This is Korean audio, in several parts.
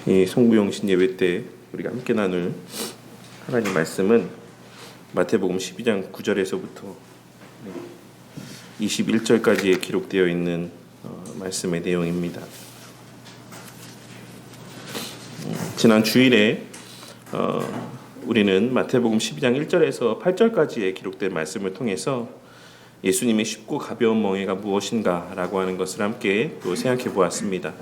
이 송구영신 예배 때 우리가 함께 나눌 하나님 말씀은 마태복음 12장 9절에서부터 21절까지에 기록되어 있는 말씀의 내용입니다. 지난 주일에 우리는 마태복음 12장 1절에서 8절까지에 기록된 말씀을 통해서 예수님의 쉽고 가벼운 멍에가 무엇인가 라고 하는 것을 함께 또 생각해 보았습니다.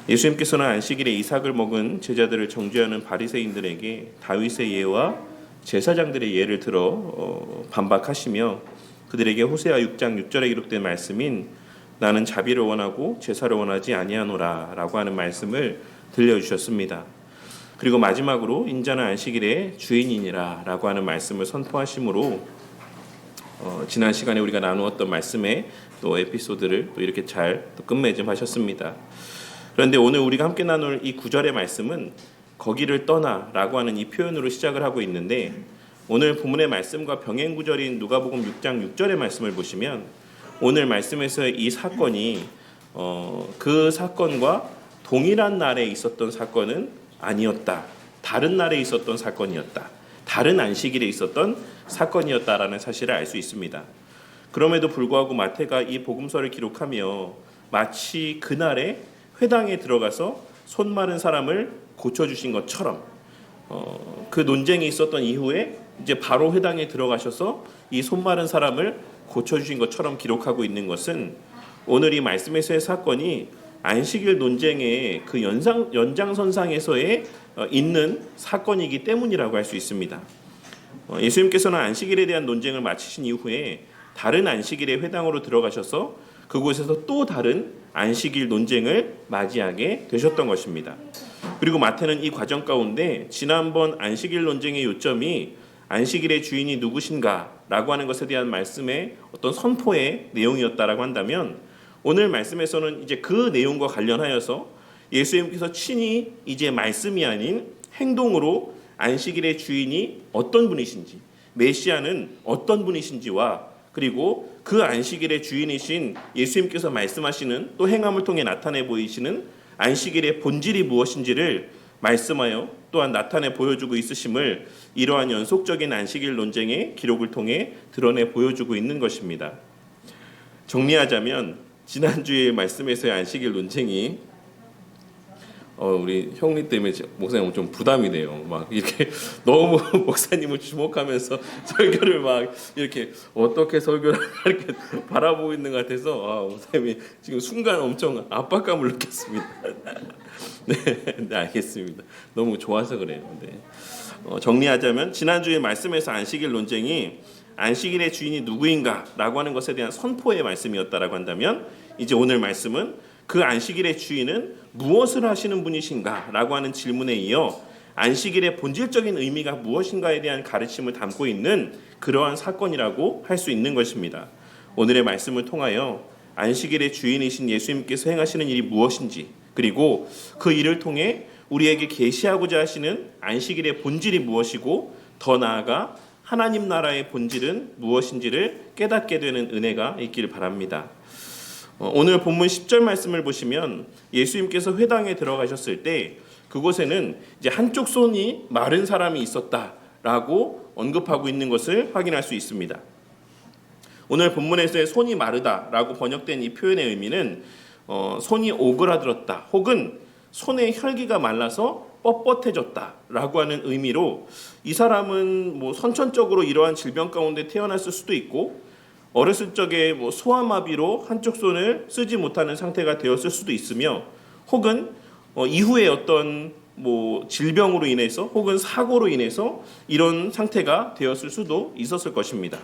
예수님께서는 안식일에 이삭을 먹은 제자들을 정죄하는 바리새인들에게 다윗의 예와 제사장들의 예를 들어 반박하시며 그들에게 호세아 6장 6절에 기록된 말씀인 나는 자비를 원하고 제사를 원하지 아니하노라 라고 하는 말씀을 들려주셨습니다. 그리고 마지막으로 인자는 안식일의 주인이니라 라고 하는 말씀을 선포하심으로 지난 시간에 우리가 나누었던 말씀의 또 에피소드를 또 이렇게 잘 또 끝맺음하셨습니다. 그런데 오늘 우리가 함께 나눌 이 9절의 말씀은 거기를 떠나라고 하는 이 표현으로 시작을 하고 있는데 오늘 본문의 말씀과 병행 구절인 누가복음 6장 6절의 말씀을 보시면 오늘 말씀에서의 이 사건이 그 사건과 동일한 날에 있었던 사건은 아니었다. 다른 날에 있었던 사건이었다. 다른 안식일에 있었던 사건이었다라는 사실을 알 수 있습니다. 그럼에도 불구하고 마태가 이 복음서를 기록하며 마치 그날에 회당에 들어가서 손 마른 사람을 고쳐주신 것처럼 그 논쟁이 있었던 이후에 이제 바로 회당에 들어가셔서 이 손 마른 사람을 고쳐주신 것처럼 기록하고 있는 것은 오늘 이 말씀에서의 사건이 안식일 논쟁의 그 연장선상에서의 있는 사건이기 때문이라고 할 수 있습니다. 예수님께서는 안식일에 대한 논쟁을 마치신 이후에 다른 안식일의 회당으로 들어가셔서 그곳에서 또 다른 안식일 논쟁을 맞이하게 되셨던 것입니다. 그리고 마태는 이 과정 가운데 지난번 안식일 논쟁의 요점이 안식일의 주인이 누구신가 라고 하는 것에 대한 말씀의 어떤 선포의 내용이었다라고 한다면 오늘 말씀에서는 이제 그 내용과 관련하여서 예수님께서 친히 이제 말씀이 아닌 행동으로 안식일의 주인이 어떤 분이신지 메시아는 어떤 분이신지와 그리고 그 안식일의 주인이신 예수님께서 말씀하시는 또 행함을 통해 나타내 보이시는 안식일의 본질이 무엇인지를 말씀하여 또한 나타내 보여주고 있으심을 이러한 연속적인 안식일 논쟁의 기록을 통해 드러내 보여주고 있는 것입니다. 정리하자면 지난주에 말씀에서의 안식일 논쟁이 우리 형님 때문에 목사님 좀 부담이 돼요. 막 이렇게 너무 목사님을 주목하면서 설교를 막 이렇게 어떻게 설교를 이렇게 바라보고 있는 것 같아서 목사님이 지금 순간 엄청 압박감을 느꼈습니다. 네, 알겠습니다. 너무 좋아서 그래요. 네. 정리하자면 지난주에 말씀에서 안식일 논쟁이 안식일의 주인이 누구인가라고 하는 것에 대한 선포의 말씀이었다라고 한다면 이제 오늘 말씀은 그 안식일의 주인은 무엇을 하시는 분이신가라고 하는 질문에 이어 안식일의 본질적인 의미가 무엇인가에 대한 가르침을 담고 있는 그러한 사건이라고 할 수 있는 것입니다. 오늘의 말씀을 통하여 안식일의 주인이신 예수님께서 행하시는 일이 무엇인지 그리고 그 일을 통해 우리에게 계시하고자 하시는 안식일의 본질이 무엇이고 더 나아가 하나님 나라의 본질은 무엇인지를 깨닫게 되는 은혜가 있기를 바랍니다. 오늘 본문 10절 말씀을 보시면 예수님께서 회당에 들어가셨을 때 그곳에는 이제 한쪽 손이 마른 사람이 있었다라고 언급하고 있는 것을 확인할 수 있습니다. 오늘 본문에서의 손이 마르다라고 번역된 이 표현의 의미는 손이 오그라들었다 혹은 손의 혈기가 말라서 뻣뻣해졌다라고 하는 의미로 이 사람은 선천적으로 이러한 질병 가운데 태어났을 수도 있고 어렸을 적에 소아마비로 한쪽 손을 쓰지 못하는 상태가 되었을 수도 있으며 혹은 이후에 어떤 질병으로 인해서 혹은 사고로 인해서 이런 상태가 되었을 수도 있었을 것입니다.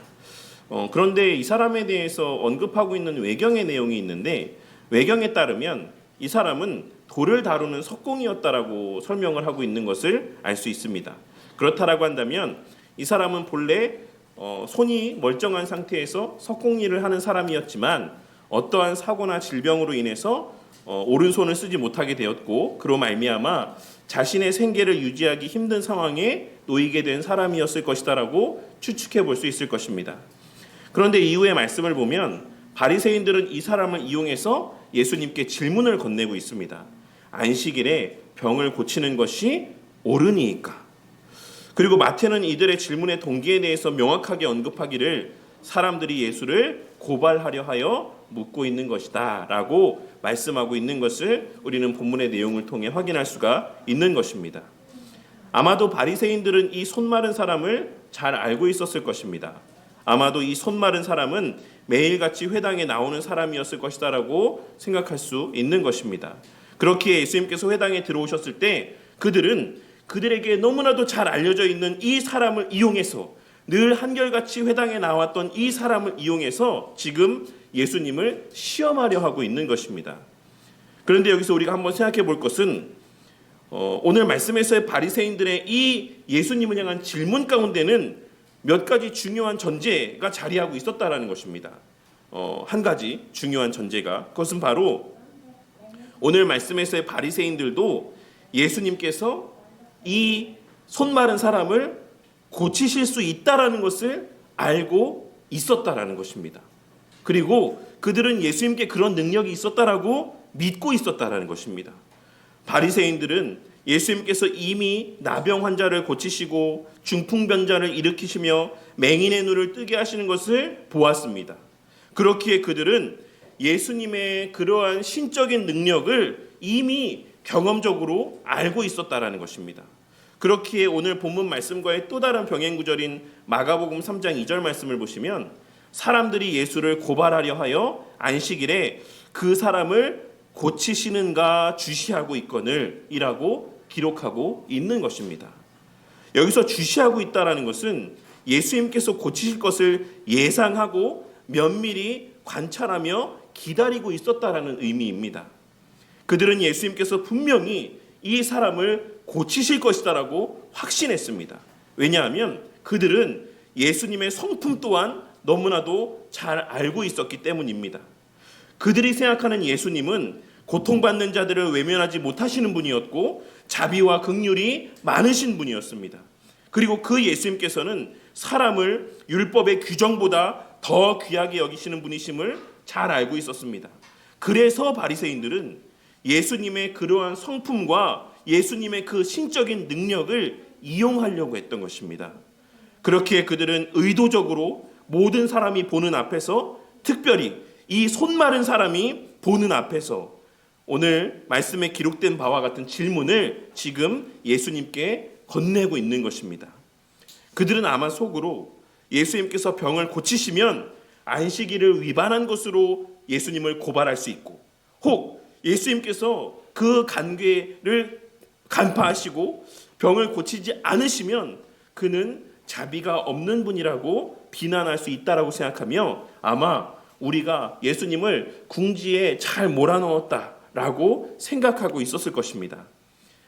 그런데 이 사람에 대해서 언급하고 있는 외경의 내용이 있는데 외경에 따르면 이 사람은 돌을 다루는 석공이었다라고 설명을 하고 있는 것을 알 수 있습니다. 그렇다라고 한다면 이 사람은 본래 손이 멀쩡한 상태에서 석공일을 하는 사람이었지만 어떠한 사고나 질병으로 인해서 오른손을 쓰지 못하게 되었고 그로 말미암아 자신의 생계를 유지하기 힘든 상황에 놓이게 된 사람이었을 것이다라고 추측해 볼 수 있을 것입니다. 그런데 이후의 말씀을 보면 바리새인들은 이 사람을 이용해서 예수님께 질문을 건네고 있습니다. 안식일에 병을 고치는 것이 옳으니까? 그리고 마태는 이들의 질문의 동기에 대해서 명확하게 언급하기를 사람들이 예수를 고발하려 하여 묻고 있는 것이다 라고 말씀하고 있는 것을 우리는 본문의 내용을 통해 확인할 수가 있는 것입니다. 아마도 바리새인들은 이 손 마른 사람을 잘 알고 있었을 것입니다. 아마도 이 손 마른 사람은 매일같이 회당에 나오는 사람이었을 것이다 라고 생각할 수 있는 것입니다. 그렇기에 예수님께서 회당에 들어오셨을 때 그들은 그들에게 너무나도 잘 알려져 있는 이 사람을 이용해서, 늘 한결같이 회당에 나왔던 이 사람을 이용해서 지금 예수님을 시험하려 하고 있는 것입니다. 그런데 여기서 우리가 한번 생각해 볼 것은 오늘 말씀에서의 바리새인들의 이 예수님을 향한 질문 가운데는 몇 가지 중요한 전제가 자리하고 있었다라는 것입니다. 한 가지 중요한 전제가, 그것은 바로 오늘 말씀에서의 바리새인들도 예수님께서 이 손 마른 사람을 고치실 수 있다라는 것을 알고 있었다라는 것입니다. 그리고 그들은 예수님께 그런 능력이 있었다라고 믿고 있었다라는 것입니다. 바리새인들은 예수님께서 이미 나병 환자를 고치시고 중풍변자를 일으키시며 맹인의 눈을 뜨게 하시는 것을 보았습니다. 그렇기에 그들은 예수님의 그러한 신적인 능력을 이미 경험적으로 알고 있었다라는 것입니다. 그렇기에 오늘 본문 말씀과의 또 다른 병행 구절인 마가복음 3장 2절 말씀을 보시면 사람들이 예수를 고발하려 하여 안식일에 그 사람을 고치시는가 주시하고 있거늘 이라고 기록하고 있는 것입니다. 여기서 주시하고 있다라는 것은 예수님께서 고치실 것을 예상하고 면밀히 관찰하며 기다리고 있었다라는 의미입니다. 그들은 예수님께서 분명히 이 사람을 고치실 것이다라고 확신했습니다. 왜냐하면 그들은 예수님의 성품 또한 너무나도 잘 알고 있었기 때문입니다. 그들이 생각하는 예수님은 고통받는 자들을 외면하지 못하시는 분이었고 자비와 긍휼이 많으신 분이었습니다. 그리고 그 예수님께서는 사람을 율법의 규정보다 더 귀하게 여기시는 분이심을 잘 알고 있었습니다. 그래서 바리새인들은 예수님의 그러한 성품과 예수님의 그 신적인 능력을 이용하려고 했던 것입니다. 그렇기에 그들은 의도적으로 모든 사람이 보는 앞에서, 특별히 이 손 마른 사람이 보는 앞에서 오늘 말씀에 기록된 바와 같은 질문을 지금 예수님께 건네고 있는 것입니다. 그들은 아마 속으로 예수님께서 병을 고치시면 안식일을 위반한 것으로 예수님을 고발할 수 있고, 혹 예수님께서 그 관계를 간파하시고 병을 고치지 않으시면 그는 자비가 없는 분이라고 비난할 수 있다라고 생각하며 아마 우리가 예수님을 궁지에 잘 몰아넣었다라고 생각하고 있었을 것입니다.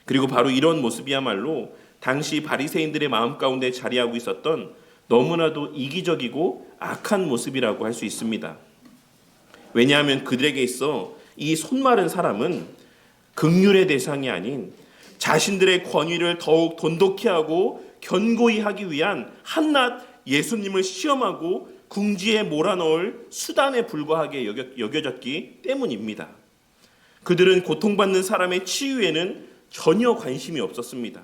그리고 바로 이런 모습이야말로 당시 바리새인들의 마음 가운데 자리하고 있었던 너무나도 이기적이고 악한 모습이라고 할 수 있습니다. 왜냐하면 그들에게 있어 이 손 마른 사람은 긍휼의 대상이 아닌 자신들의 권위를 더욱 돈독히 하고 견고히 하기 위한 한낱 예수님을 시험하고 궁지에 몰아넣을 수단에 불과하게 여겨졌기 때문입니다. 그들은 고통받는 사람의 치유에는 전혀 관심이 없었습니다.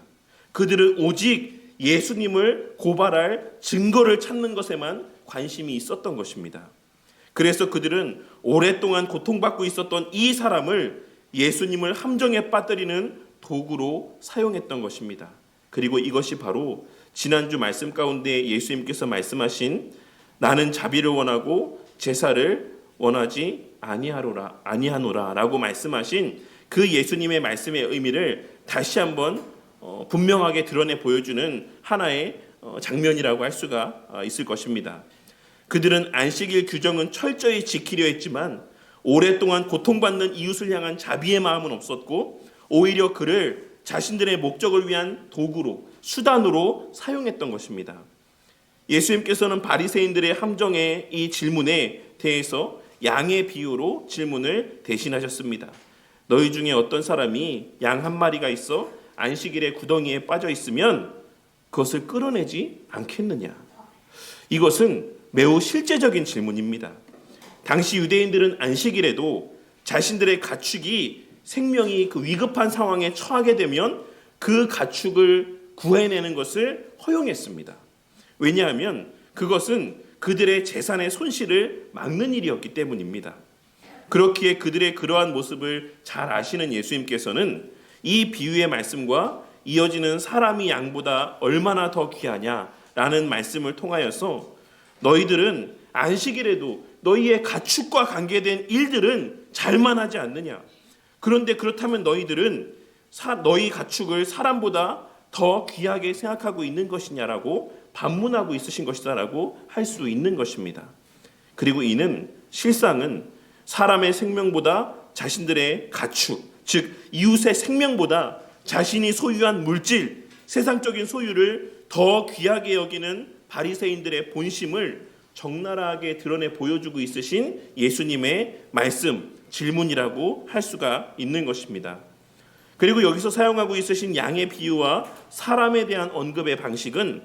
그들은 오직 예수님을 고발할 증거를 찾는 것에만 관심이 있었던 것입니다. 그래서 그들은 오랫동안 고통받고 있었던 이 사람을 예수님을 함정에 빠뜨리는 도구로 사용했던 것입니다. 그리고 이것이 바로 지난주 말씀 가운데 예수님께서 말씀하신 나는 자비를 원하고 제사를 원하지 아니하노라 라고 말씀하신 그 예수님의 말씀의 의미를 다시 한번 분명하게 드러내 보여주는 하나의 장면이라고 할 수가 있을 것입니다. 그들은 안식일 규정은 철저히 지키려 했지만 오랫동안 고통받는 이웃을 향한 자비의 마음은 없었고 오히려 그를 자신들의 목적을 위한 도구로, 수단으로 사용했던 것입니다. 예수님께서는 바리새인들의 함정의 이 질문에 대해서 양의 비유로 질문을 대신하셨습니다. 너희 중에 어떤 사람이 양 한 마리가 있어 안식일에 구덩이에 빠져 있으면 그것을 끌어내지 않겠느냐? 이것은 매우 실제적인 질문입니다. 당시 유대인들은 안식일에도 자신들의 가축이 생명이 그 위급한 상황에 처하게 되면 그 가축을 구해내는 것을 허용했습니다. 왜냐하면 그것은 그들의 재산의 손실을 막는 일이었기 때문입니다. 그렇기에 그들의 그러한 모습을 잘 아시는 예수님께서는 이 비유의 말씀과 이어지는 사람이 양보다 얼마나 더 귀하냐라는 말씀을 통하여서 너희들은 안식일에도 너희의 가축과 관계된 일들은 잘만 하지 않느냐. 그런데 그렇다면 너희들은 너희 가축을 사람보다 더 귀하게 생각하고 있는 것이냐라고 반문하고 있으신 것이다라고 할 수 있는 것입니다. 그리고 이는 실상은 사람의 생명보다 자신들의 가축, 즉 이웃의 생명보다 자신이 소유한 물질, 세상적인 소유를 더 귀하게 여기는 바리새인들의 본심을 적나라하게 드러내 보여주고 있으신 예수님의 말씀, 질문이라고 할 수가 있는 것입니다. 그리고 여기서 사용하고 있으신 양의 비유와 사람에 대한 언급의 방식은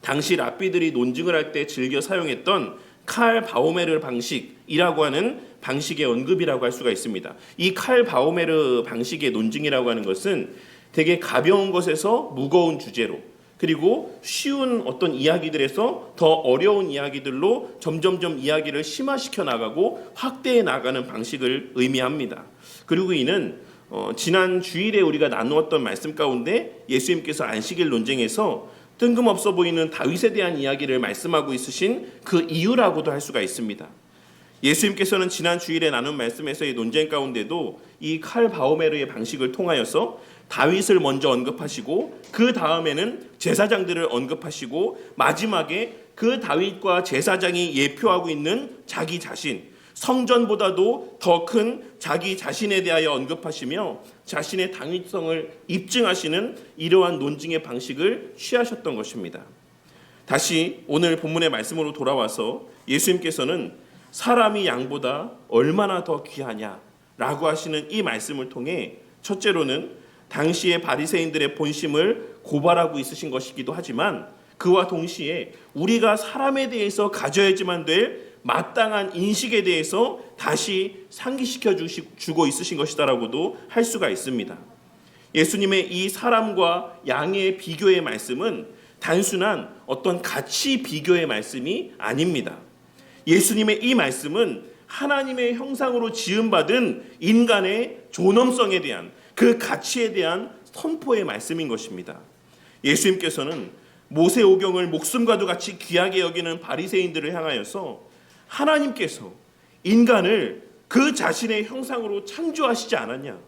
당시 랍비들이 논증을 할 때 즐겨 사용했던 칼 바오메르 방식이라고 하는 방식의 언급이라고 할 수가 있습니다. 이 칼 바오메르 방식의 논증이라고 하는 것은 되게 가벼운 것에서 무거운 주제로, 그리고 쉬운 어떤 이야기들에서 더 어려운 이야기들로 점점점 이야기를 심화시켜 나가고 확대해 나가는 방식을 의미합니다. 그리고 이는 지난 주일에 우리가 나누었던 말씀 가운데 예수님께서 안식일 논쟁에서 뜬금없어 보이는 다윗에 대한 이야기를 말씀하고 있으신 그 이유라고도 할 수가 있습니다. 예수님께서는 지난 주일에 나눈 말씀에서의 논쟁 가운데도 이 칼 바오메르의 방식을 통하여서 다윗을 먼저 언급하시고 그 다음에는 제사장들을 언급하시고 마지막에 그 다윗과 제사장이 예표하고 있는 자기 자신, 성전보다도 더 큰 자기 자신에 대하여 언급하시며 자신의 당위성을 입증하시는 이러한 논증의 방식을 취하셨던 것입니다. 다시 오늘 본문의 말씀으로 돌아와서 예수님께서는 사람이 양보다 얼마나 더 귀하냐라고 하시는 이 말씀을 통해 첫째로는 당시의 바리새인들의 본심을 고발하고 있으신 것이기도 하지만 그와 동시에 우리가 사람에 대해서 가져야지만 될 마땅한 인식에 대해서 다시 상기시켜 주고 있으신 것이다라고도 할 수가 있습니다. 예수님의 이 사람과 양의 비교의 말씀은 단순한 어떤 가치 비교의 말씀이 아닙니다. 예수님의 이 말씀은 하나님의 형상으로 지음받은 인간의 존엄성에 대한 그 가치에 대한 선포의 말씀인 것입니다. 예수님께서는 모세오경을 목숨과도 같이 귀하게 여기는 바리새인들을 향하여서 하나님께서 인간을 그 자신의 형상으로 창조하시지 않았냐?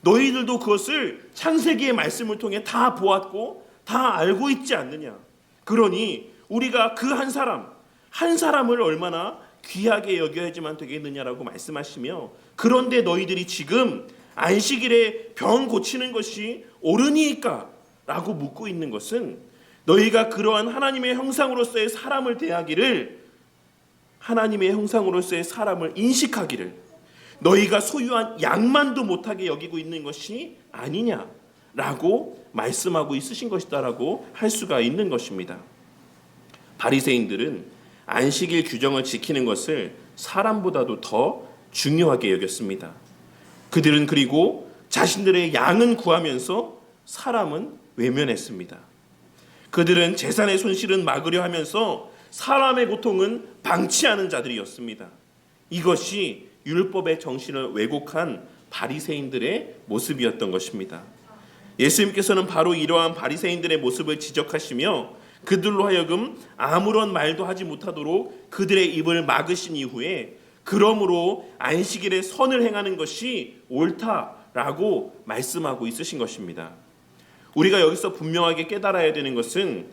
너희들도 그것을 창세기의 말씀을 통해 다 보았고 다 알고 있지 않느냐? 그러니 우리가 그 한 사람을 얼마나 귀하게 여겨야지만 되겠느냐라고 말씀하시며 그런데 너희들이 지금 안식일에 병 고치는 것이 옳으니까? 라고 묻고 있는 것은 너희가 그러한 하나님의 형상으로서의 사람을 대하기를 하나님의 형상으로서의 사람을 인식하기를 너희가 소유한 양만도 못하게 여기고 있는 것이 아니냐라고 말씀하고 있으신 것이다라고 할 수가 있는 것입니다. 바리새인들은 안식일 규정을 지키는 것을 사람보다도 더 중요하게 여겼습니다. 그들은 그리고 자신들의 양은 구하면서 사람은 외면했습니다. 그들은 재산의 손실은 막으려 하면서 사람의 고통은 방치하는 자들이었습니다. 이것이 율법의 정신을 왜곡한 바리새인들의 모습이었던 것입니다. 예수님께서는 바로 이러한 바리새인들의 모습을 지적하시며 그들로 하여금 아무런 말도 하지 못하도록 그들의 입을 막으신 이후에 그러므로 안식일에 선을 행하는 것이 옳다라고 말씀하고 있으신 것입니다. 우리가 여기서 분명하게 깨달아야 되는 것은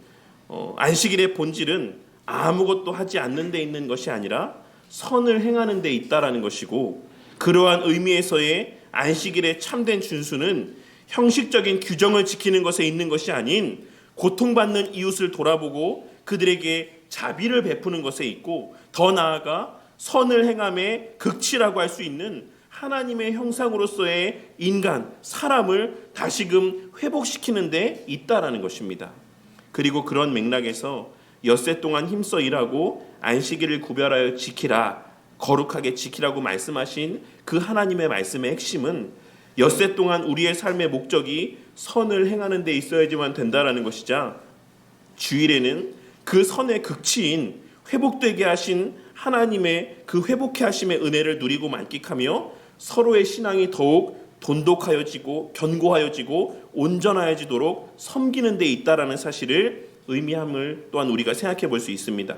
안식일의 본질은 아무것도 하지 않는 데 있는 것이 아니라 선을 행하는 데 있다라는 것이고 그러한 의미에서의 안식일의 참된 준수는 형식적인 규정을 지키는 것에 있는 것이 아닌 고통받는 이웃을 돌아보고 그들에게 자비를 베푸는 것에 있고 더 나아가 선을 행함의 극치라고 할 수 있는 하나님의 형상으로서의 인간, 사람을 다시금 회복시키는 데 있다라는 것입니다. 그리고 그런 맥락에서 엿새 동안 힘써 일하고 안식일을 구별하여 지키라 거룩하게 지키라고 말씀하신 그 하나님의 말씀의 핵심은 엿새 동안 우리의 삶의 목적이 선을 행하는 데 있어야지만 된다라는 것이자, 주일에는 그 선의 극치인 회복되게 하신 하나님의 그 회복해 하심의 은혜를 누리고 만끽하며 서로의 신앙이 더욱 돈독하여지고 견고하여지고 온전하여지도록 섬기는 데 있다라는 사실을 의미함을 또한 우리가 생각해 볼 수 있습니다.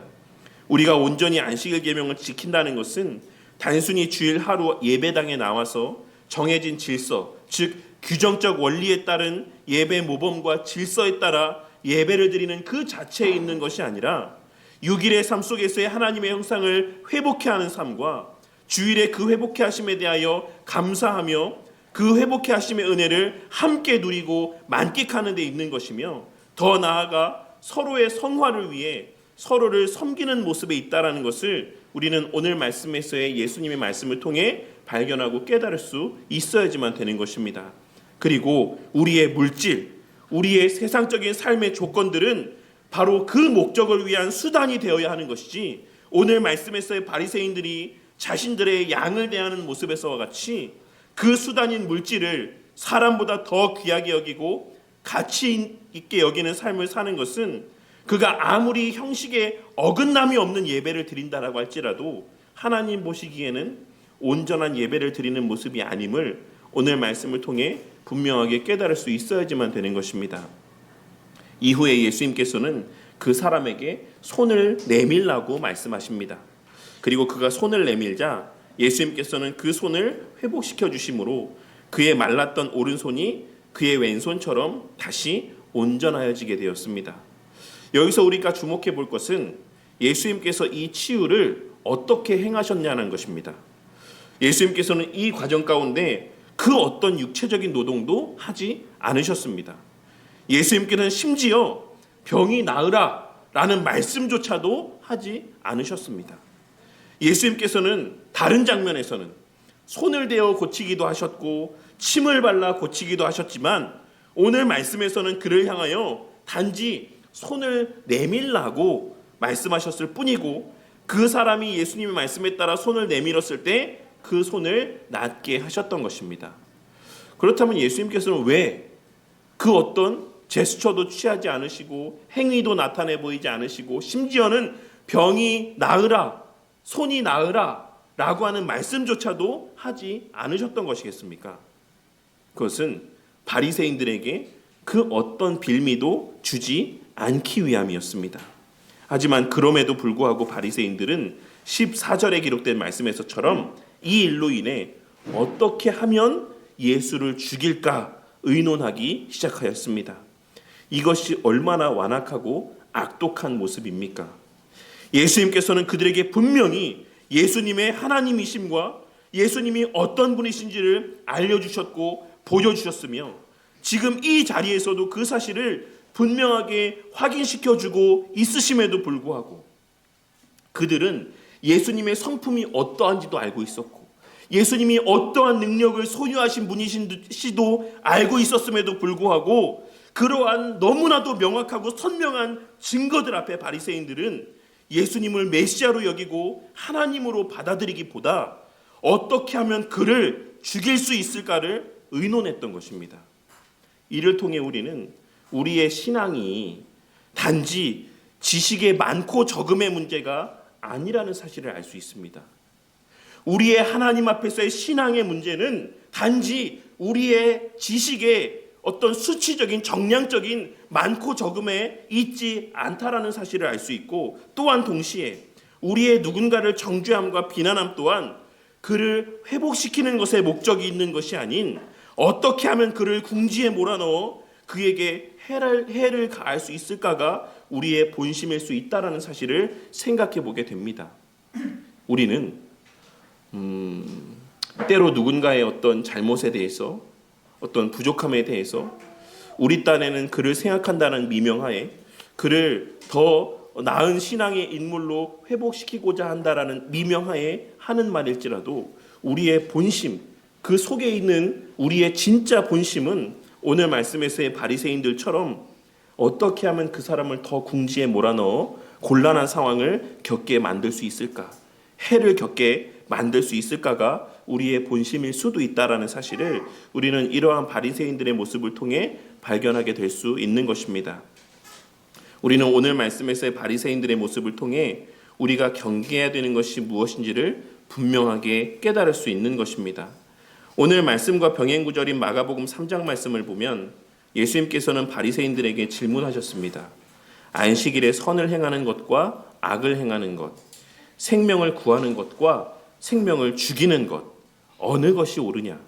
우리가 온전히 안식일 계명을 지킨다는 것은 단순히 주일 하루 예배당에 나와서 정해진 질서, 즉 규정적 원리에 따른 예배 모범과 질서에 따라 예배를 드리는 그 자체에 있는 것이 아니라 6일의 삶 속에서의 하나님의 형상을 회복해 하는 삶과 주일의 그 회복해 하심에 대하여 감사하며 그 회복해 하심의 은혜를 함께 누리고 만끽하는 데 있는 것이며, 더 나아가 서로의 성화를 위해 서로를 섬기는 모습에 있다라는 것을 우리는 오늘 말씀에서의 예수님의 말씀을 통해 발견하고 깨달을 수 있어야지만 되는 것입니다. 그리고 우리의 물질, 우리의 세상적인 삶의 조건들은 바로 그 목적을 위한 수단이 되어야 하는 것이지, 오늘 말씀에서의 바리새인들이 자신들의 양을 대하는 모습에서와 같이 그 수단인 물질을 사람보다 더 귀하게 여기고 가치 있게 여기는 삶을 사는 것은, 그가 아무리 형식에 어긋남이 없는 예배를 드린다라고 할지라도 하나님 보시기에는 온전한 예배를 드리는 모습이 아님을 오늘 말씀을 통해 분명하게 깨달을 수 있어야지만 되는 것입니다. 이후에 예수님께서는 그 사람에게 손을 내밀라고 말씀하십니다. 그리고 그가 손을 내밀자 예수님께서는 그 손을 회복시켜 주심으로 그의 말랐던 오른손이 그의 왼손처럼 다시 온전하여지게 되었습니다. 여기서 우리가 주목해 볼 것은 예수님께서 이 치유를 어떻게 행하셨냐는 것입니다. 예수님께서는 이 과정 가운데 그 어떤 육체적인 노동도 하지 않으셨습니다. 예수님께서는 심지어 병이 나으라 라는 말씀조차도 하지 않으셨습니다. 예수님께서는 다른 장면에서는 손을 대어 고치기도 하셨고 침을 발라 고치기도 하셨지만, 오늘 말씀에서는 그를 향하여 단지 손을 내밀라고 말씀하셨을 뿐이고, 그 사람이 예수님의 말씀에 따라 손을 내밀었을 때 그 손을 낫게 하셨던 것입니다. 그렇다면 예수님께서는 왜 그 어떤 제스처도 취하지 않으시고 행위도 나타내 보이지 않으시고 심지어는 병이 나으라, 손이 나으라 라고 하는 말씀조차도 하지 않으셨던 것이겠습니까? 그것은 바리새인들에게 그 어떤 빌미도 주지 않기 위함이었습니다. 하지만 그럼에도 불구하고 바리새인들은 14절에 기록된 말씀에서처럼 이 일로 인해 어떻게 하면 예수를 죽일까 의논하기 시작하였습니다. 이것이 얼마나 완악하고 악독한 모습입니까? 예수님께서는 그들에게 분명히 예수님의 하나님이심과 예수님이 어떤 분이신지를 알려주셨고 보여주셨으며, 지금 이 자리에서도 그 사실을 분명하게 확인시켜주고 있으심에도 불구하고 그들은 예수님의 성품이 어떠한지도 알고 있었고 예수님이 어떠한 능력을 소유하신 분이신지도 알고 있었음에도 불구하고 그러한 너무나도 명확하고 선명한 증거들 앞에 바리새인들은 예수님을 메시아로 여기고 하나님으로 받아들이기보다 어떻게 하면 그를 죽일 수 있을까를 의논했던 것입니다. 이를 통해 우리는 우리의 신앙이 단지 지식의 많고 적음의 문제가 아니라는 사실을 알 수 있습니다. 우리의 하나님 앞에서의 신앙의 문제는 단지 우리의 지식의 어떤 수치적인 정량적인 많고 적음에 있지 않다라는 사실을 알 수 있고, 또한 동시에 우리의 누군가를 정죄함과 비난함 또한 그를 회복시키는 것에 목적이 있는 것이 아닌 어떻게 하면 그를 궁지에 몰아넣어 그에게 해를 가할 수 있을까가 우리의 본심일 수 있다라는 사실을 생각해 보게 됩니다. 우리는 때로 누군가의 어떤 잘못에 대해서, 어떤 부족함에 대해서 우리 딴에는 그를 생각한다는 미명하에 그를 더 나은 신앙의 인물로 회복시키고자 한다라는 미명하에 하는 말일지라도 우리의 본심, 그 속에 있는 우리의 진짜 본심은 오늘 말씀에서의 바리새인들처럼 어떻게 하면 그 사람을 더 궁지에 몰아넣어 곤란한 상황을 겪게 만들 수 있을까, 해를 겪게 만들 수 있을까가 우리의 본심일 수도 있다라는 사실을 우리는 이러한 바리새인들의 모습을 통해 발견하게 될 수 있는 것입니다. 우리는 오늘 말씀에서의 바리새인들의 모습을 통해 우리가 경계해야 되는 것이 무엇인지를 분명하게 깨달을 수 있는 것입니다. 오늘 말씀과 병행 구절인 마가복음 3장 말씀을 보면 예수님께서는 바리새인들에게 질문하셨습니다. 안식일에 선을 행하는 것과 악을 행하는 것, 생명을 구하는 것과 생명을 죽이는 것, 어느 것이 옳으냐?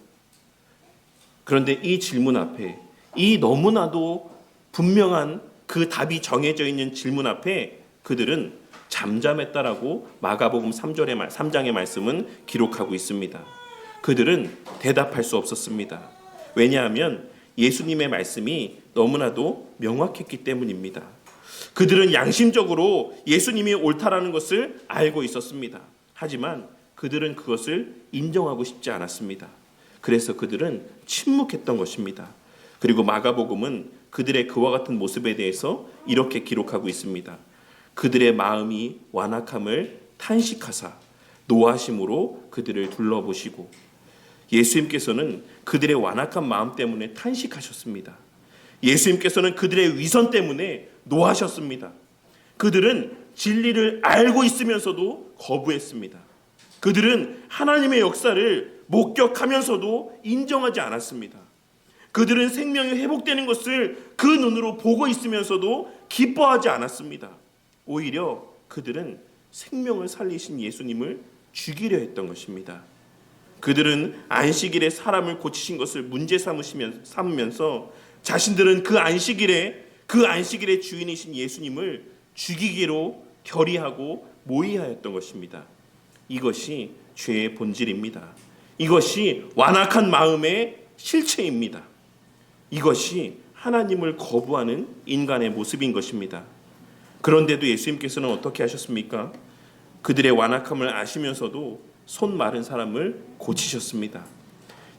그런데 이 질문 앞에, 이 너무나도 분명한 그 답이 정해져 있는 질문 앞에 그들은 잠잠했다라고 마가복음 3장의 말씀은 기록하고 있습니다. 그들은 대답할 수 없었습니다. 왜냐하면 예수님의 말씀이 너무나도 명확했기 때문입니다. 그들은 양심적으로 예수님이 옳다라는 것을 알고 있었습니다. 하지만 그들은 그것을 인정하고 싶지 않았습니다. 그래서 그들은 침묵했던 것입니다. 그리고 마가복음은 그들의 그와 같은 모습에 대해서 이렇게 기록하고 있습니다. 그들의 마음이 완악함을 탄식하사 노하심으로 그들을 둘러보시고, 예수님께서는 그들의 완악한 마음 때문에 탄식하셨습니다. 예수님께서는 그들의 위선 때문에 노하셨습니다. 그들은 진리를 알고 있으면서도 거부했습니다. 그들은 하나님의 역사를 목격하면서도 인정하지 않았습니다. 그들은 생명이 회복되는 것을 그 눈으로 보고 있으면서도 기뻐하지 않았습니다. 오히려 그들은 생명을 살리신 예수님을 죽이려 했던 것입니다. 그들은 안식일에 사람을 고치신 것을 문제 삼으면서 자신들은 그 안식일의 주인이신 예수님을 죽이기로 결의하고 모의하였던 것입니다. 이것이 죄의 본질입니다. 이것이 완악한 마음의 실체입니다. 이것이 하나님을 거부하는 인간의 모습인 것입니다. 그런데도 예수님께서는 어떻게 하셨습니까? 그들의 완악함을 아시면서도 손 마른 사람을 고치셨습니다.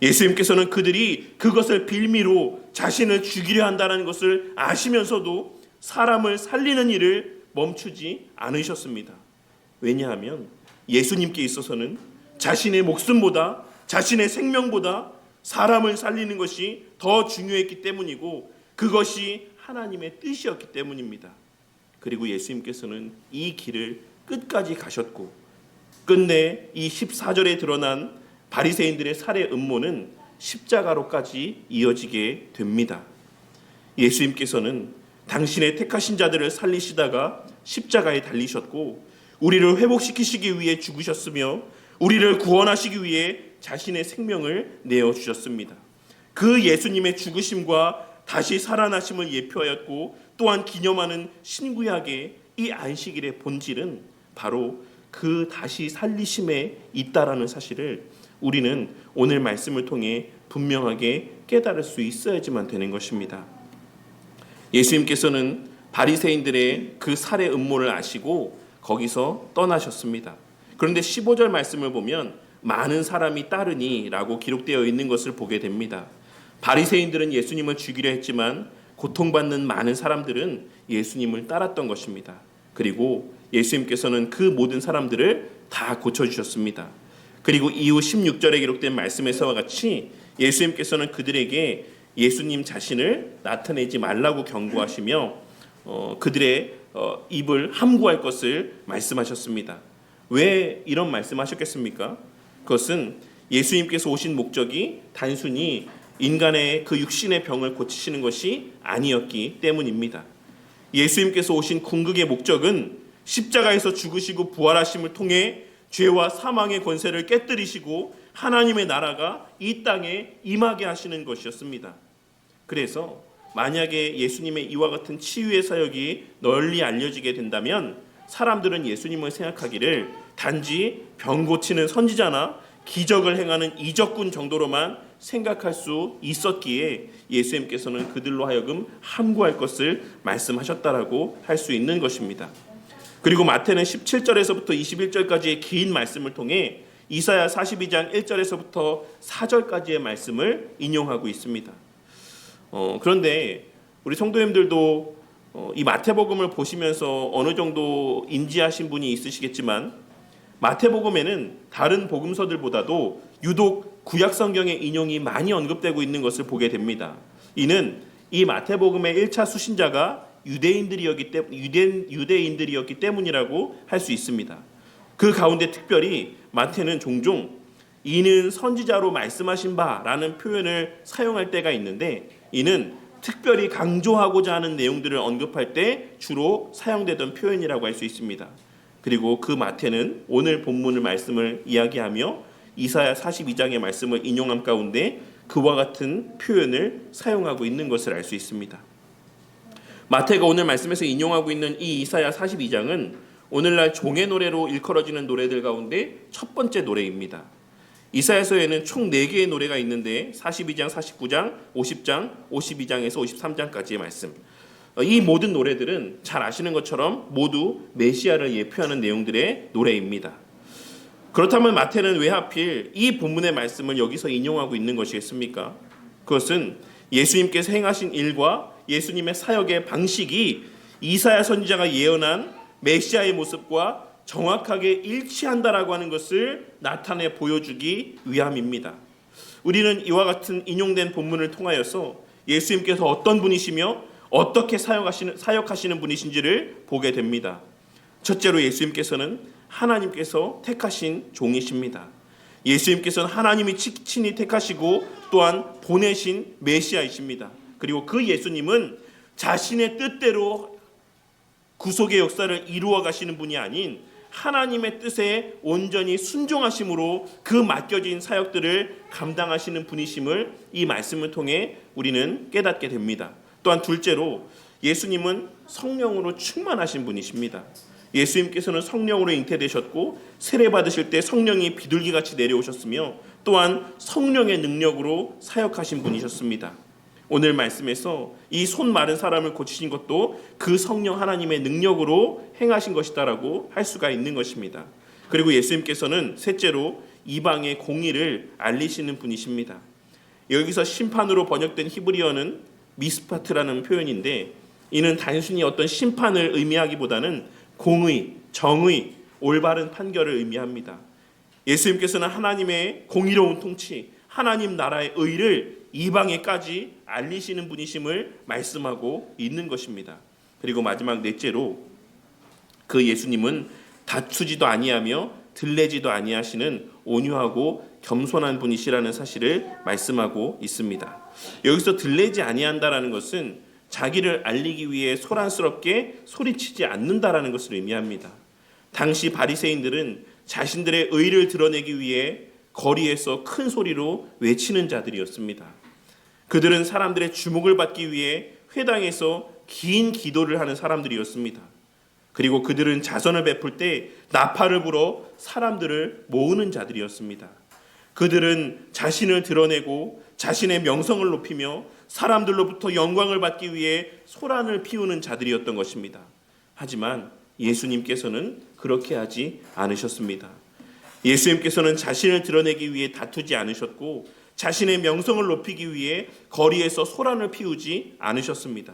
예수님께서는 그들이 그것을 빌미로 자신을 죽이려 한다는 것을 아시면서도 사람을 살리는 일을 멈추지 않으셨습니다. 왜냐하면 예수님께 있어서는 자신의 목숨보다, 자신의 생명보다 사람을 살리는 것이 더 중요했기 때문이고, 그것이 하나님의 뜻이었기 때문입니다. 그리고 예수님께서는 이 길을 끝까지 가셨고, 끝내 이 14절에 드러난 바리새인들의 살해 음모는 십자가로까지 이어지게 됩니다. 예수님께서는 당신의 택하신 자들을 살리시다가 십자가에 달리셨고, 우리를 회복시키시기 위해 죽으셨으며 우리를 구원하시기 위해 자신의 생명을 내어주셨습니다. 그 예수님의 죽으심과 다시 살아나심을 예표하였고, 또한 기념하는 신구약의 이 안식일의 본질은 바로 그 다시 살리심에 있다라는 사실을 우리는 오늘 말씀을 통해 분명하게 깨달을 수 있어야지만 되는 것입니다. 예수님께서는 바리새인들의 그 살해 음모를 아시고 거기서 떠나셨습니다. 그런데 15절 말씀을 보면 많은 사람이 따르니 라고 기록되어 있는 것을 보게 됩니다. 바리새인들은 예수님을 죽이려 했지만 고통받는 많은 사람들은 예수님을 따랐던 것입니다. 그리고 예수님께서는 그 모든 사람들을 다 고쳐주셨습니다. 그리고 이후 16절에 기록된 말씀에서와 같이 예수님께서는 그들에게 예수님 자신을 나타내지 말라고 경고하시며 그들의 입을 함구할 것을 말씀하셨습니다. 왜 이런 말씀하셨겠습니까? 그것은 예수님께서 오신 목적이 단순히 인간의 그 육신의 병을 고치시는 것이 아니었기 때문입니다. 예수님께서 오신 궁극의 목적은 십자가에서 죽으시고 부활하심을 통해 죄와 사망의 권세를 깨뜨리시고 하나님의 나라가 이 땅에 임하게 하시는 것이었습니다. 그래서 만약에 예수님의 이와 같은 치유의 사역이 널리 알려지게 된다면 사람들은 예수님을 생각하기를 단지 병 고치는 선지자나 기적을 행하는 이적군 정도로만 생각할 수 있었기에 예수님께서는 그들로 하여금 함구할 것을 말씀하셨다라고 할 수 있는 것입니다. 그리고 마태는 17절에서부터 21절까지의 긴 말씀을 통해 이사야 42장 1절에서부터 4절까지의 말씀을 인용하고 있습니다. 그런데 우리 성도님들도 이 마태복음을 보시면서 어느 정도 인지하신 분이 있으시겠지만 마태복음에는 다른 복음서들보다도 유독 구약 성경의 인용이 많이 언급되고 있는 것을 보게 됩니다. 이는 이 마태복음의 1차 수신자가 유대인들이었기 때문이라고 할 수 있습니다. 그 가운데 특별히 마태는 종종 이는 선지자로 말씀하신 바라는 표현을 사용할 때가 있는데, 이는 특별히 강조하고자 하는 내용들을 언급할 때 주로 사용되던 표현이라고 할 수 있습니다. 그리고 그 마태는 오늘 본문의 말씀을 이야기하며 이사야 42장의 말씀을 인용함 가운데 그와 같은 표현을 사용하고 있는 것을 알 수 있습니다. 마태가 오늘 말씀에서 인용하고 있는 이 이사야 42장은 오늘날 종의 노래로 일컬어지는 노래들 가운데 첫 번째 노래입니다. 이사야서에는 총 4개의 노래가 있는데 42장, 49장, 50장, 52장에서 53장까지의 말씀, 이 모든 노래들은 잘 아시는 것처럼 모두 메시아를 예표하는 내용들의 노래입니다. 그렇다면 마태는 왜 하필 이 본문의 말씀을 여기서 인용하고 있는 것이겠습니까? 그것은 예수님께서 행하신 일과 예수님의 사역의 방식이 이사야 선지자가 예언한 메시아의 모습과 정확하게 일치한다라고 하는 것을 나타내 보여주기 위함입니다. 우리는 이와 같은 인용된 본문을 통하여서 예수님께서 어떤 분이시며 어떻게 사역하시는 분이신지를 보게 됩니다. 첫째로 예수님께서는 하나님께서 택하신 종이십니다. 예수님께서는 하나님이 친히 택하시고 또한 보내신 메시아이십니다. 그리고 그 예수님은 자신의 뜻대로 구속의 역사를 이루어 가시는 분이 아닌 하나님의 뜻에 온전히 순종하심으로 그 맡겨진 사역들을 감당하시는 분이심을 이 말씀을 통해 우리는 깨닫게 됩니다. 또한 둘째로 예수님은 성령으로 충만하신 분이십니다. 예수님께서는 성령으로 잉태되셨고 세례 받으실 때 성령이 비둘기같이 내려오셨으며 또한 성령의 능력으로 사역하신 분이셨습니다. 오늘 말씀에서 이 손 마른 사람을 고치신 것도 그 성령 하나님의 능력으로 행하신 것이다라고 할 수가 있는 것입니다. 그리고 예수님께서는 셋째로 이방의 공의를 알리시는 분이십니다. 여기서 심판으로 번역된 히브리어는 미스파트라는 표현인데, 이는 단순히 어떤 심판을 의미하기보다는 공의, 정의, 올바른 판결을 의미합니다. 예수님께서는 하나님의 공의로운 통치, 하나님 나라의 의를 이방에까지 알리시는 분이심을 말씀하고 있는 것입니다. 그리고 마지막 넷째로 그 예수님은 다투지도 아니하며 들레지도 아니하시는 온유하고 겸손한 분이시라는 사실을 말씀하고 있습니다. 여기서 들레지 아니한다라는 것은 자기를 알리기 위해 소란스럽게 소리치지 않는다라는 것을 의미합니다. 당시 바리새인들은 자신들의 의를 드러내기 위해 거리에서 큰 소리로 외치는 자들이었습니다. 그들은 사람들의 주목을 받기 위해 회당에서 긴 기도를 하는 사람들이었습니다. 그리고 그들은 자선을 베풀 때 나팔을 불어 사람들을 모으는 자들이었습니다. 그들은 자신을 드러내고 자신의 명성을 높이며 사람들로부터 영광을 받기 위해 소란을 피우는 자들이었던 것입니다. 하지만 예수님께서는 그렇게 하지 않으셨습니다. 예수님께서는 자신을 드러내기 위해 다투지 않으셨고 자신의 명성을 높이기 위해 거리에서 소란을 피우지 않으셨습니다.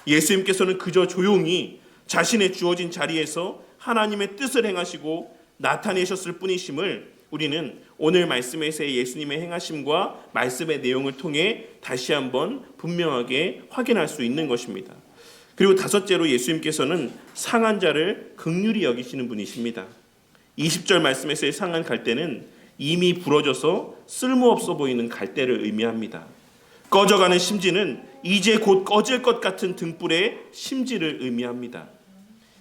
예수님께서는 그저 조용히 자신의 주어진 자리에서 하나님의 뜻을 행하시고 나타내셨을 뿐이심을 우리는 오늘 말씀에서의 예수님의 행하심과 말씀의 내용을 통해 다시 한번 분명하게 확인할 수 있는 것입니다. 그리고 다섯째로 예수님께서는 상한 자를 긍휼히 여기시는 분이십니다. 20절 말씀에서의 상한 갈대는 이미 부러져서 쓸모없어 보이는 갈대를 의미합니다. 꺼져가는 심지는 이제 곧 꺼질 것 같은 등불의 심지를 의미합니다.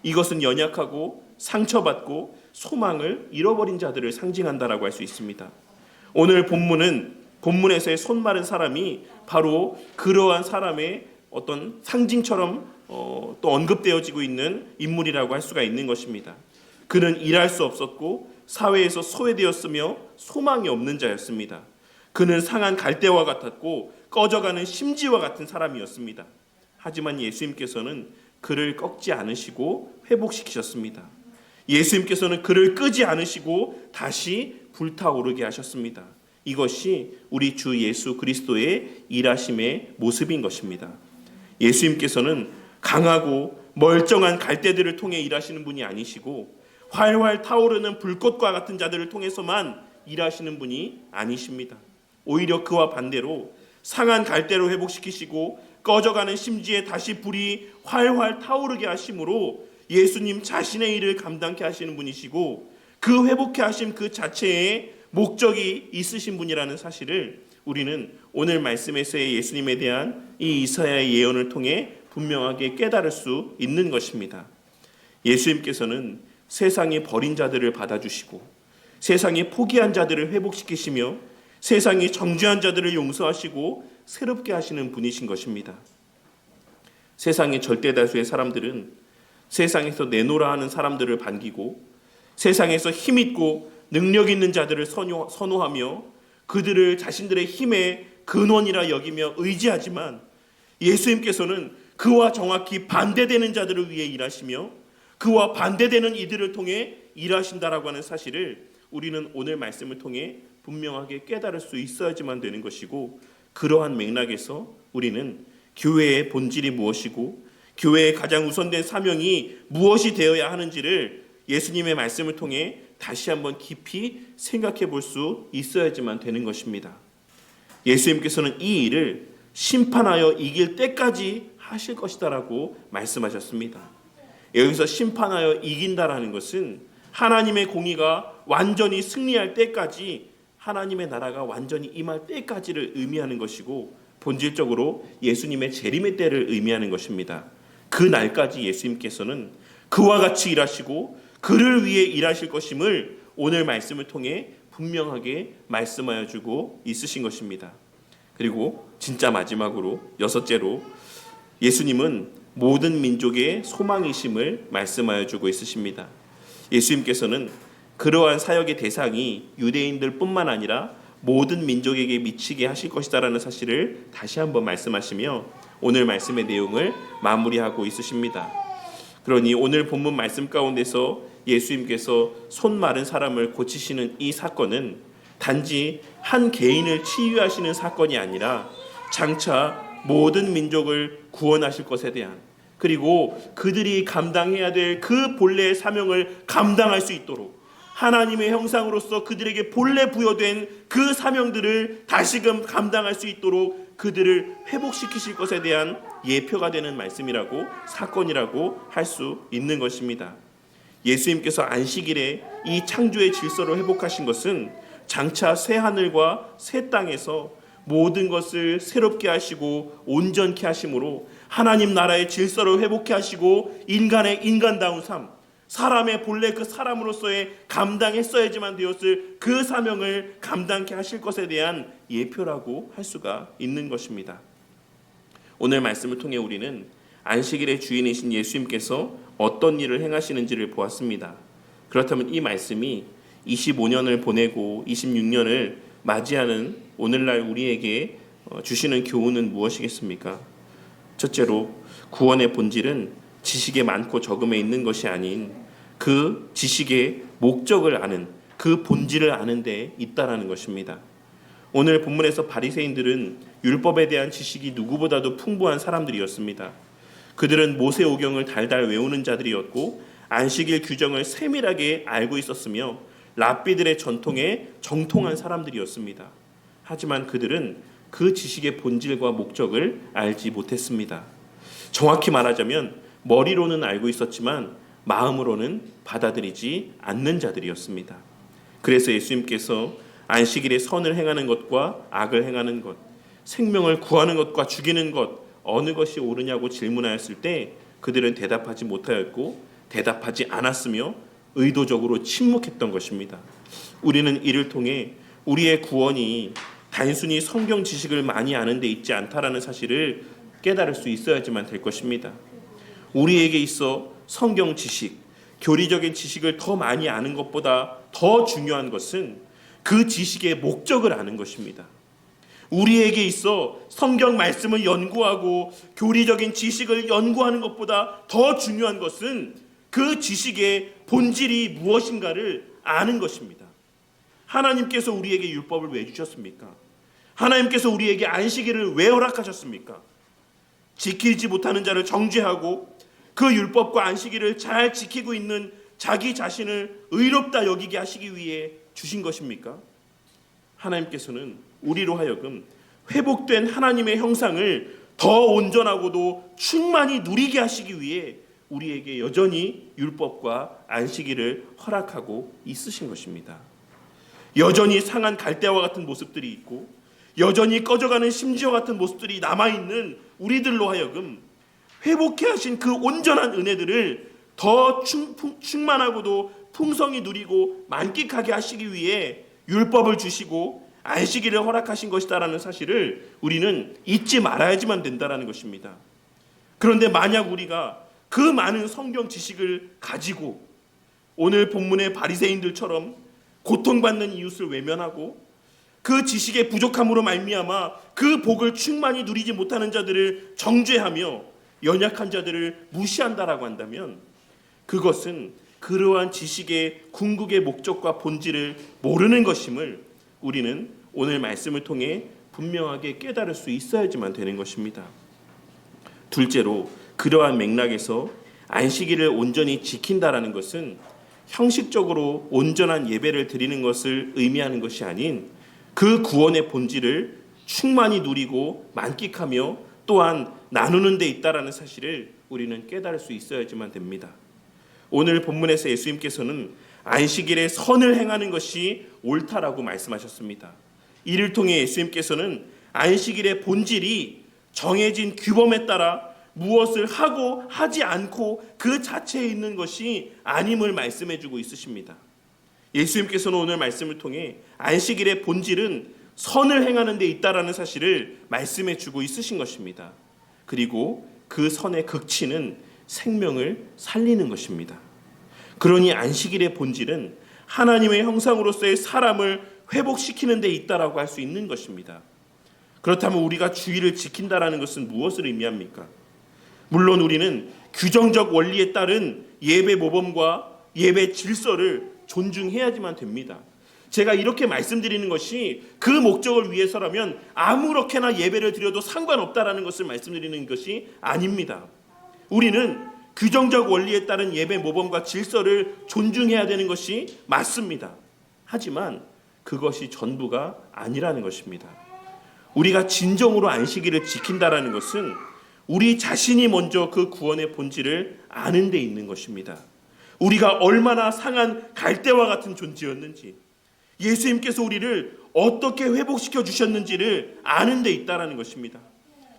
이것은 연약하고 상처받고 소망을 잃어버린 자들을 상징한다라고 할 수 있습니다. 오늘 본문에서의 손 마른 사람이 바로 그러한 사람의 어떤 상징처럼 또 언급되어지고 있는 인물이라고 할 수가 있는 것입니다. 그는 일할 수 없었고 사회에서 소외되었으며 소망이 없는 자였습니다. 그는 상한 갈대와 같았고 꺼져가는 심지와 같은 사람이었습니다. 하지만 예수님께서는 그를 꺾지 않으시고 회복시키셨습니다. 예수님께서는 그를 끄지 않으시고 다시 불타오르게 하셨습니다. 이것이 우리 주 예수 그리스도의 일하심의 모습인 것입니다. 예수님께서는 강하고 멀쩡한 갈대들을 통해 일하시는 분이 아니시고 활활 타오르는 불꽃과 같은 자들을 통해서만 일하시는 분이 아니십니다. 오히려 그와 반대로 상한 갈대로 회복시키시고 꺼져가는 심지에 다시 불이 활활 타오르게 하심으로 예수님 자신의 일을 감당케 하시는 분이시고 그 회복케 하심 그 자체에 목적이 있으신 분이라는 사실을 우리는 오늘 말씀에서의 예수님에 대한 이 이사야의 예언을 통해 분명하게 깨달을 수 있는 것입니다. 예수님께서는 세상이 버린 자들을 받아주시고 세상이 포기한 자들을 회복시키시며 세상이 정죄한 자들을 용서하시고 새롭게 하시는 분이신 것입니다. 세상의 절대 다수의 사람들은 세상에서 내놓으라 하는 사람들을 반기고 세상에서 힘있고 능력 있는 자들을 선호하며 그들을 자신들의 힘의 근원이라 여기며 의지하지만 예수님께서는 그와 정확히 반대되는 자들을 위해 일하시며 그와 반대되는 이들을 통해 일하신다라고 하는 사실을 우리는 오늘 말씀을 통해 분명하게 깨달을 수 있어야지만 되는 것이고, 그러한 맥락에서 우리는 교회의 본질이 무엇이고 교회의 가장 우선된 사명이 무엇이 되어야 하는지를 예수님의 말씀을 통해 다시 한번 깊이 생각해 볼 수 있어야지만 되는 것입니다. 예수님께서는 이 일을 심판하여 이길 때까지 하실 것이다라고 말씀하셨습니다. 여기서 심판하여 이긴다라는 것은 하나님의 공의가 완전히 승리할 때까지, 하나님의 나라가 완전히 임할 때까지를 의미하는 것이고 본질적으로 예수님의 재림의 때를 의미하는 것입니다. 그 날까지 예수님께서는 그와 같이 일하시고 그를 위해 일하실 것임을 오늘 말씀을 통해 분명하게 말씀하여 주고 있으신 것입니다. 그리고 진짜 마지막으로 여섯째로 예수님은 모든 민족의 소망이심을 말씀하여 주고 있으십니다. 예수님께서는 그러한 사역의 대상이 유대인들 뿐만 아니라 모든 민족에게 미치게 하실 것이다라는 사실을 다시 한번 말씀하시며 오늘 말씀의 내용을 마무리하고 있으십니다. 그러니 오늘 본문 말씀 가운데서 예수님께서 손 마른 사람을 고치시는 이 사건은 단지 한 개인을 치유하시는 사건이 아니라 장차 모든 민족을 구원하실 것에 대한, 그리고 그들이 감당해야 될 그 본래의 사명을 감당할 수 있도록 하나님의 형상으로서 그들에게 본래 부여된 그 사명들을 다시금 감당할 수 있도록 그들을 회복시키실 것에 대한 예표가 되는 말씀이라고, 사건이라고 할 수 있는 것입니다. 예수님께서 안식일에 이 창조의 질서를 회복하신 것은 장차 새 하늘과 새 땅에서 모든 것을 새롭게 하시고 온전케 하심으로 하나님 나라의 질서를 회복케 하시고 인간의 인간다운 삶, 사람의 본래 그 사람으로서의 감당했어야지만 되었을 그 사명을 감당케 하실 것에 대한 예표라고 할 수가 있는 것입니다. 오늘 말씀을 통해 우리는 안식일의 주인이신 예수님께서 어떤 일을 행하시는지를 보았습니다. 그렇다면 이 말씀이 25년을 보내고 26년을 맞이하는 오늘날 우리에게 주시는 교훈은 무엇이겠습니까? 첫째로, 구원의 본질은 지식의 많고 적음에 있는 것이 아닌 그 지식의 목적을 아는, 그 본질을 아는 데 있다라는 것입니다. 오늘 본문에서 바리새인들은 율법에 대한 지식이 누구보다도 풍부한 사람들이었습니다. 그들은 모세오경을 달달 외우는 자들이었고 안식일 규정을 세밀하게 알고 있었으며 랍비들의 전통에 정통한 사람들이었습니다. 하지만 그들은 그 지식의 본질과 목적을 알지 못했습니다. 정확히 말하자면 머리로는 알고 있었지만 마음으로는 받아들이지 않는 자들이었습니다. 그래서 예수님께서 안식일에 선을 행하는 것과 악을 행하는 것, 생명을 구하는 것과 죽이는 것, 어느 것이 옳으냐고 질문하였을 때 그들은 대답하지 못하였고 대답하지 않았으며 의도적으로 침묵했던 것입니다. 우리는 이를 통해 우리의 구원이 단순히 성경 지식을 많이 아는 데 있지 않다라는 사실을 깨달을 수 있어야지만 될 것입니다. 우리에게 있어 성경 지식, 교리적인 지식을 더 많이 아는 것보다 더 중요한 것은 그 지식의 목적을 아는 것입니다. 우리에게 있어 성경 말씀을 연구하고 교리적인 지식을 연구하는 것보다 더 중요한 것은 그 지식의 본질이 무엇인가를 아는 것입니다. 하나님께서 우리에게 율법을 왜 주셨습니까? 하나님께서 우리에게 안식일을 왜 허락하셨습니까? 지키지 못하는 자를 정죄하고 그 율법과 안식일을 잘 지키고 있는 자기 자신을 의롭다 여기게 하시기 위해 주신 것입니까? 하나님께서는 우리로 하여금 회복된 하나님의 형상을 더 온전하고도 충만히 누리게 하시기 위해 우리에게 여전히 율법과 안식일을 허락하고 있으신 것입니다. 여전히 상한 갈대와 같은 모습들이 있고 여전히 꺼져가는 심지어 같은 모습들이 남아있는 우리들로 하여금 회복해 하신 그 온전한 은혜들을 더 충만하고도 풍성히 누리고 만끽하게 하시기 위해 율법을 주시고 안식일을 허락하신 것이다라는 사실을 우리는 잊지 말아야지만 된다라는 것입니다. 그런데 만약 우리가 그 많은 성경 지식을 가지고 오늘 본문의 바리새인들처럼 고통받는 이웃을 외면하고 그 지식의 부족함으로 말미암아 그 복을 충만히 누리지 못하는 자들을 정죄하며 연약한 자들을 무시한다라고 한다면 그것은 그러한 지식의 궁극의 목적과 본질을 모르는 것임을 우리는 오늘 말씀을 통해 분명하게 깨달을 수 있어야지만 되는 것입니다. 둘째로 그러한 맥락에서 안식일을 온전히 지킨다라는 것은 형식적으로 온전한 예배를 드리는 것을 의미하는 것이 아닌 그 구원의 본질을 충만히 누리고 만끽하며 또한 나누는 데 있다라는 사실을 우리는 깨달을 수 있어야지만 됩니다. 오늘 본문에서 예수님께서는 안식일에 선을 행하는 것이 옳다라고 말씀하셨습니다. 이를 통해 예수님께서는 안식일의 본질이 정해진 규범에 따라 무엇을 하고 하지 않고 그 자체에 있는 것이 아님을 말씀해주고 있으십니다. 예수님께서는 오늘 말씀을 통해 안식일의 본질은 선을 행하는 데 있다라는 사실을 말씀해주고 있으신 것입니다. 그리고 그 선의 극치는 생명을 살리는 것입니다. 그러니 안식일의 본질은 하나님의 형상으로서의 사람을 회복시키는 데 있다라고 할 수 있는 것입니다. 그렇다면 우리가 주일을 지킨다라는 것은 무엇을 의미합니까? 물론 우리는 규정적 원리에 따른 예배 모범과 예배 질서를 존중해야지만 됩니다. 제가 이렇게 말씀드리는 것이 그 목적을 위해서라면 아무렇게나 예배를 드려도 상관없다라는 것을 말씀드리는 것이 아닙니다. 우리는 규정적 원리에 따른 예배 모범과 질서를 존중해야 되는 것이 맞습니다. 하지만 그것이 전부가 아니라는 것입니다. 우리가 진정으로 안식일을 지킨다라는 것은 우리 자신이 먼저 그 구원의 본질을 아는 데 있는 것입니다. 우리가 얼마나 상한 갈대와 같은 존재였는지, 예수님께서 우리를 어떻게 회복시켜 주셨는지를 아는 데 있다라는 것입니다.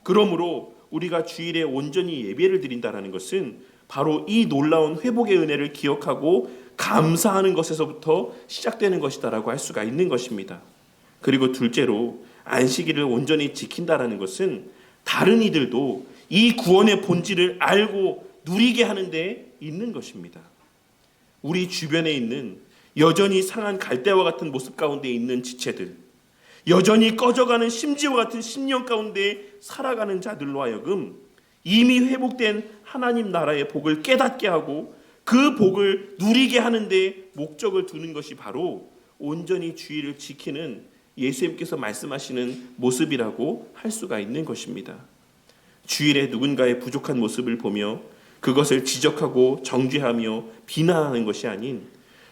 그러므로 우리가 주일에 온전히 예배를 드린다라는 것은 바로 이 놀라운 회복의 은혜를 기억하고 감사하는 것에서부터 시작되는 것이다라고 할 수가 있는 것입니다. 그리고 둘째로 안식일을 온전히 지킨다라는 것은 다른 이들도 이 구원의 본질을 알고 누리게 하는 데 있는 것입니다. 우리 주변에 있는 여전히 상한 갈대와 같은 모습 가운데 있는 지체들, 여전히 꺼져가는 심지와 같은 심령 가운데 살아가는 자들로 하여금 이미 회복된 하나님 나라의 복을 깨닫게 하고 그 복을 누리게 하는 데 목적을 두는 것이 바로 온전히 주일을 지키는 예수님께서 말씀하시는 모습이라고 할 수가 있는 것입니다. 주일에 누군가의 부족한 모습을 보며 그것을 지적하고 정죄하며 비난하는 것이 아닌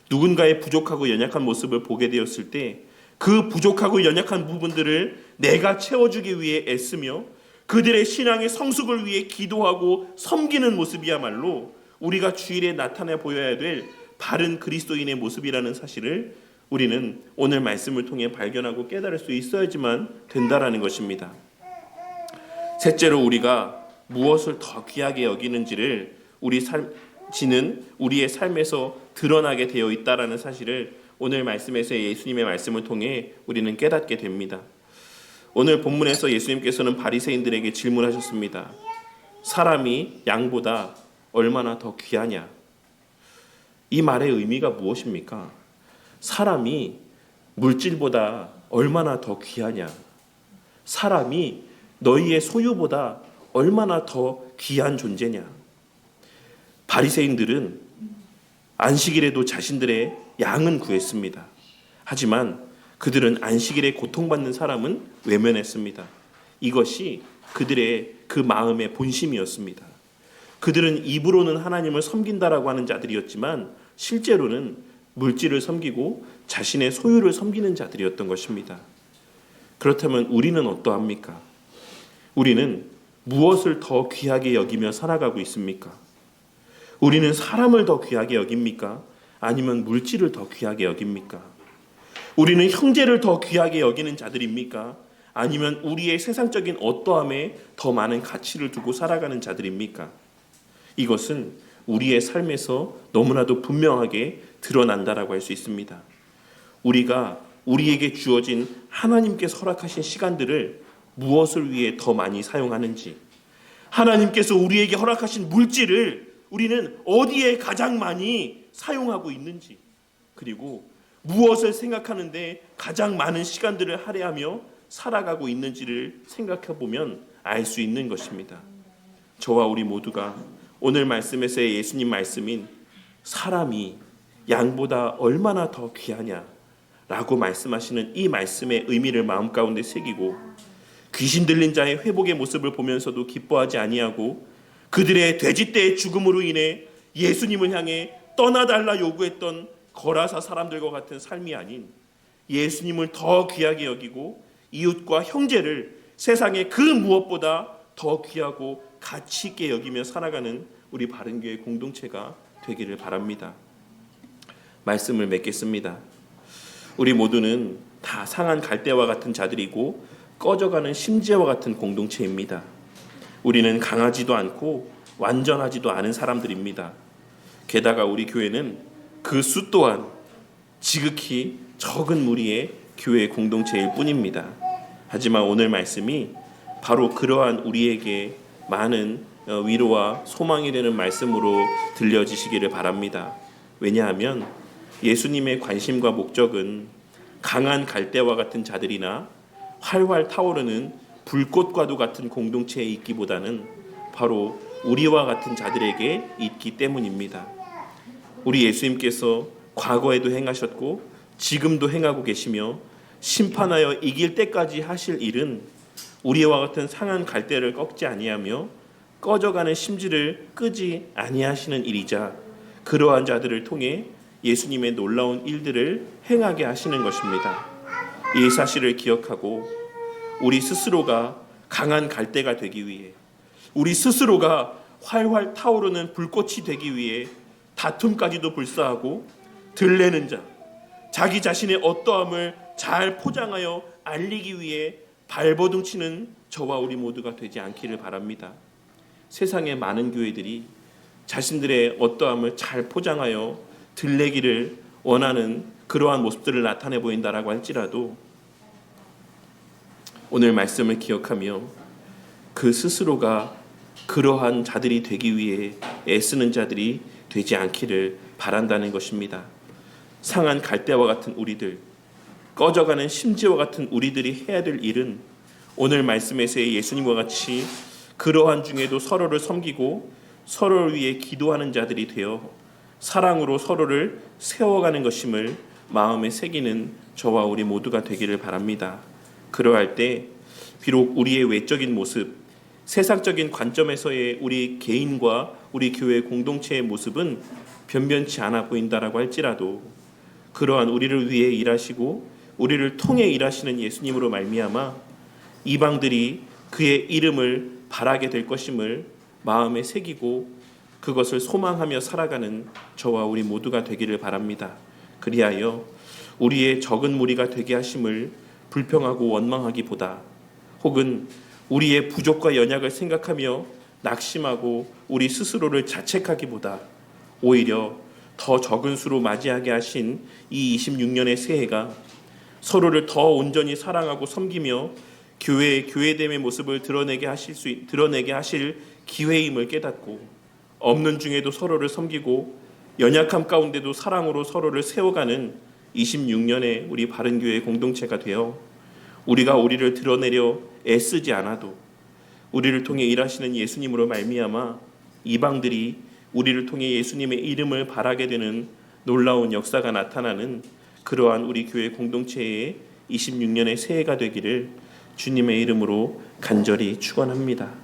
누군가의 부족하고 연약한 모습을 보게 되었을 때 그 부족하고 연약한 부분들을 내가 채워주기 위해 애쓰며 그들의 신앙의 성숙을 위해 기도하고 섬기는 모습이야말로 우리가 주일에 나타내 보여야 될 바른 그리스도인의 모습이라는 사실을 우리는 오늘 말씀을 통해 발견하고 깨달을 수 있어야지만 된다라는 것입니다. 셋째로 우리가 무엇을 더 귀하게 여기는지를 우리의 삶에서 드러나게 되어 있다라는 사실을 오늘 말씀에서 예수님의 말씀을 통해 우리는 깨닫게 됩니다. 오늘 본문에서 예수님께서는 바리새인들에게 질문하셨습니다. 사람이 양보다 얼마나 더 귀하냐? 이 말의 의미가 무엇입니까? 사람이 물질보다 얼마나 더 귀하냐? 사람이 너희의 소유보다 얼마나 더 귀한 존재냐? 바리새인들은 안식일에도 자신들의 양은 구했습니다. 하지만 그들은 안식일에 고통받는 사람은 외면했습니다. 이것이 그들의 그 마음의 본심이었습니다. 그들은 입으로는 하나님을 섬긴다라고 하는 자들이었지만 실제로는 물질을 섬기고 자신의 소유를 섬기는 자들이었던 것입니다. 그렇다면 우리는 어떠합니까? 우리는 무엇을 더 귀하게 여기며 살아가고 있습니까? 우리는 사람을 더 귀하게 여깁니까? 아니면 물질을 더 귀하게 여깁니까? 우리는 형제를 더 귀하게 여기는 자들입니까? 아니면 우리의 세상적인 어떠함에 더 많은 가치를 두고 살아가는 자들입니까? 이것은 우리의 삶에서 너무나도 분명하게 드러난다라고 할 수 있습니다. 우리가 우리에게 주어진 하나님께서 허락하신 시간들을 무엇을 위해 더 많이 사용하는지, 하나님께서 우리에게 허락하신 물질을 우리는 어디에 가장 많이 사용하고 있는지, 그리고 무엇을 생각하는데 가장 많은 시간들을 할애하며 살아가고 있는지를 생각해 보면 알 수 있는 것입니다. 저와 우리 모두가 오늘 말씀에서의 예수님 말씀인 사람이 양보다 얼마나 더 귀하냐라고 말씀하시는 이 말씀의 의미를 마음 가운데 새기고, 귀신 들린 자의 회복의 모습을 보면서도 기뻐하지 아니하고 그들의 돼지떼의 죽음으로 인해 예수님을 향해 떠나달라 요구했던 거라사 사람들과 같은 삶이 아닌 예수님을 더 귀하게 여기고 이웃과 형제를 세상의 그 무엇보다 더 귀하고 가치 있게 여기며 살아가는 우리 바른교회 공동체가 되기를 바랍니다. 말씀을 맺겠습니다. 우리 모두는 다 상한 갈대와 같은 자들이고 꺼져가는 심지와 같은 공동체입니다. 우리는 강하지도 않고 완전하지도 않은 사람들입니다. 게다가 우리 교회는 그 수 또한 지극히 적은 무리의 교회 공동체일 뿐입니다. 하지만 오늘 말씀이 바로 그러한 우리에게 많은 위로와 소망이 되는 말씀으로 들려지시기를 바랍니다. 왜냐하면 예수님의 관심과 목적은 강한 갈대와 같은 자들이나 활활 타오르는 불꽃과도 같은 공동체에 있기보다는 바로 우리와 같은 자들에게 있기 때문입니다. 우리 예수님께서 과거에도 행하셨고 지금도 행하고 계시며 심판하여 이길 때까지 하실 일은 우리와 같은 상한 갈대를 꺾지 아니하며 꺼져가는 심지를 끄지 아니하시는 일이자, 그러한 자들을 통해 예수님의 놀라운 일들을 행하게 하시는 것입니다. 이 사실을 기억하고 우리 스스로가 강한 갈대가 되기 위해, 우리 스스로가 활활 타오르는 불꽃이 되기 위해 다툼까지도 불사하고 들레는 자, 자기 자신의 어떠함을 잘 포장하여 알리기 위해 발버둥치는 저와 우리 모두가 되지 않기를 바랍니다. 세상의 많은 교회들이 자신들의 어떠함을 잘 포장하여 들레기를 원하는 그러한 모습들을 나타내 보인다라고 할지라도 오늘 말씀을 기억하며 그 스스로가 그러한 자들이 되기 위해 애쓰는 자들이 되지 않기를 바란다는 것입니다. 상한 갈대와 같은 우리들, 꺼져가는 심지와 같은 우리들이 해야 될 일은 오늘 말씀에서의 예수님과 같이 그러한 중에도 서로를 섬기고 서로를 위해 기도하는 자들이 되어 사랑으로 서로를 세워가는 것임을 마음에 새기는 저와 우리 모두가 되기를 바랍니다. 그러할 때 비록 우리의 외적인 모습, 세상적인 관점에서의 우리 개인과 우리 교회 공동체의 모습은 변변치 않아 보인다라고 할지라도 그러한 우리를 위해 일하시고 우리를 통해 일하시는 예수님으로 말미암아 이방들이 그의 이름을 바라게 될 것임을 마음에 새기고 그것을 소망하며 살아가는 저와 우리 모두가 되기를 바랍니다. 그리하여 우리의 적은 무리가 되게 하심을 불평하고 원망하기보다, 혹은 우리의 부족과 연약을 생각하며 낙심하고 우리 스스로를 자책하기보다 오히려 더 적은 수로 맞이하게 하신 이 26년의 새해가 서로를 더 온전히 사랑하고 섬기며 교회의 교회됨의 모습을 드러내게 하실 기회임을 깨닫고 없는 중에도 서로를 섬기고 연약함 가운데도 사랑으로 서로를 세워가는 26년의 우리 바른교회 공동체가 되어 우리가 우리를 드러내려 애쓰지 않아도 우리를 통해 일하시는 예수님으로 말미암아 이방들이 우리를 통해 예수님의 이름을 바라게 되는 놀라운 역사가 나타나는 그러한 우리 교회 공동체의 26년의 새해가 되기를 주님의 이름으로 간절히 축원합니다.